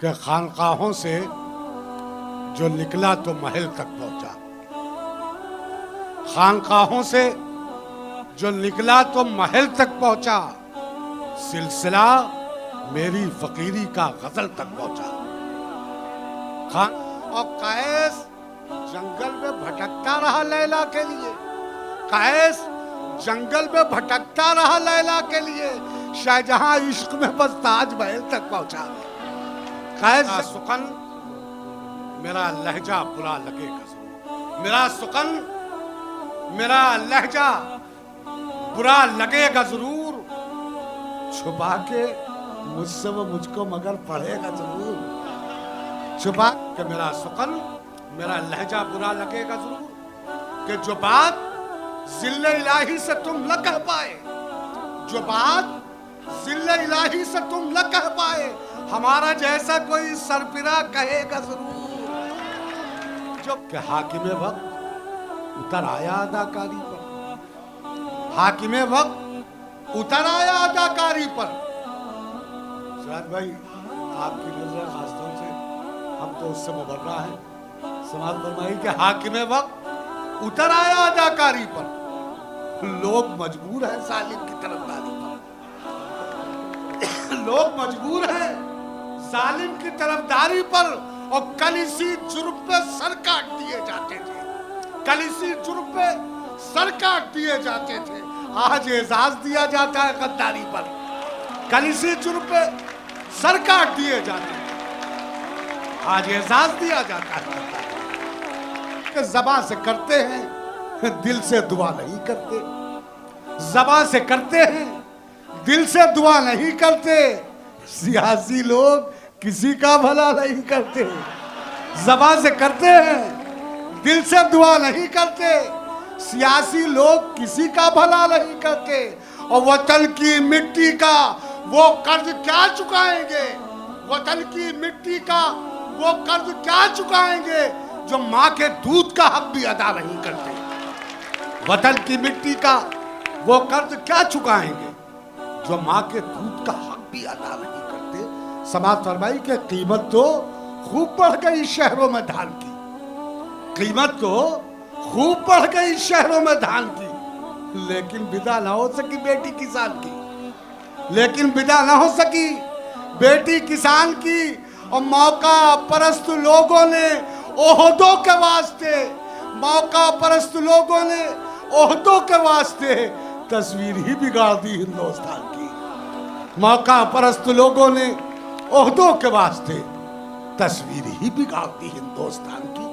कि खानकाहों से जो निकला तो महल तक पहुंचा। खानकाहों से जो निकला तो महल तक पहुंचा, सिलसिला मेरी फकीरी का गजल तक पहुंचा। खान और कैस जंगल में भटकता रहा लैला के लिए, कैस जंगल में भटकता रहा लैला के लिए, शाहजहां इश्क में बस ताजमहल तक पहुंचा। कैस सुकन मेरा लहजा बुरा लगेगा जरूर, मेरा सुकन मेरा लहजा बुरा लगेगा जरूर, छुपा के मुझसे वो मुझको मगर पढ़ेगा जरूर। छुपा के मेरा सुकन मेरा लहजा बुरा लगेगा जरूर, कि जो बात जिल्ले इलाही से तुम न कह पाए, जो बात जिल्ले इलाही से तुम न कह पाए, हमारा जैसा कोई सरपिरा कहेगा जरूर। जो कि हाकिमे वक्त उतर आया अदाकारी पर, हाकिमे वक्त उतर आया अदाकारी पर। शायद भाई आपकी नजर खासतौर से, हम तो उससे मुबर्रा है, समाज फरमाई के हाकिमे वक्त उतर आया अदाकारी पर, लोग मजबूर हैं जालिम की तरफदारी पर, लोग मजबूर हैं जालिम की तरफदारी पर। और कल इसी जुर्म पे सर काट दिए जाते थे, कल इसी जुर्म पे सर काट दिए जाते थे, आज एजाज दिया जाता है गद्दारी पर। कल इसी जुर्म पे सर काट दिए जाते हैं, आज एजाज दिया जाता है। ज़बान से करते हैं, दिल से दुआ नहीं करते, ज़बान से करते हैं, दिल से दुआ नहीं करते। सियासी लोग किसी का भला नहीं करते, ज़बान से करते हैं, दिल से दुआ नहीं करते। सियासी लोग किसी का भला नहीं करते, और वतन की मिट्टी का वो कर्ज क्या चुकाएंगे, वतन की मिट्टी का वो कर्ज क्या चुकाएंगे जो माँ के दूध का हक भी अदा नहीं करते। वतन की मिट्टी का वो कर्ज क्या चुकाएंगे जो माँ के दूध का हक भी अदा नहीं करते। समाज फरमाई के कीमत तो खूब बढ़ गई शहरों में धान की, कीमत तो खूब बढ़ गई शहरों में धान की, लेकिन विदा ना हो सकी बेटी किसान की, लेकिन विदा ना हो सकी बेटी किसान की। और मौका परस्त लोगों ने ओहदों के वास्ते, मौका परस्त लोगों ने ओहदों के वास्ते तस्वीर ही बिगाड़ दी हिंदुस्तान की। मौका परस्त लोगों ने ओहदों के वास्ते तस्वीर ही बिगाड़ दी हिंदुस्तान की।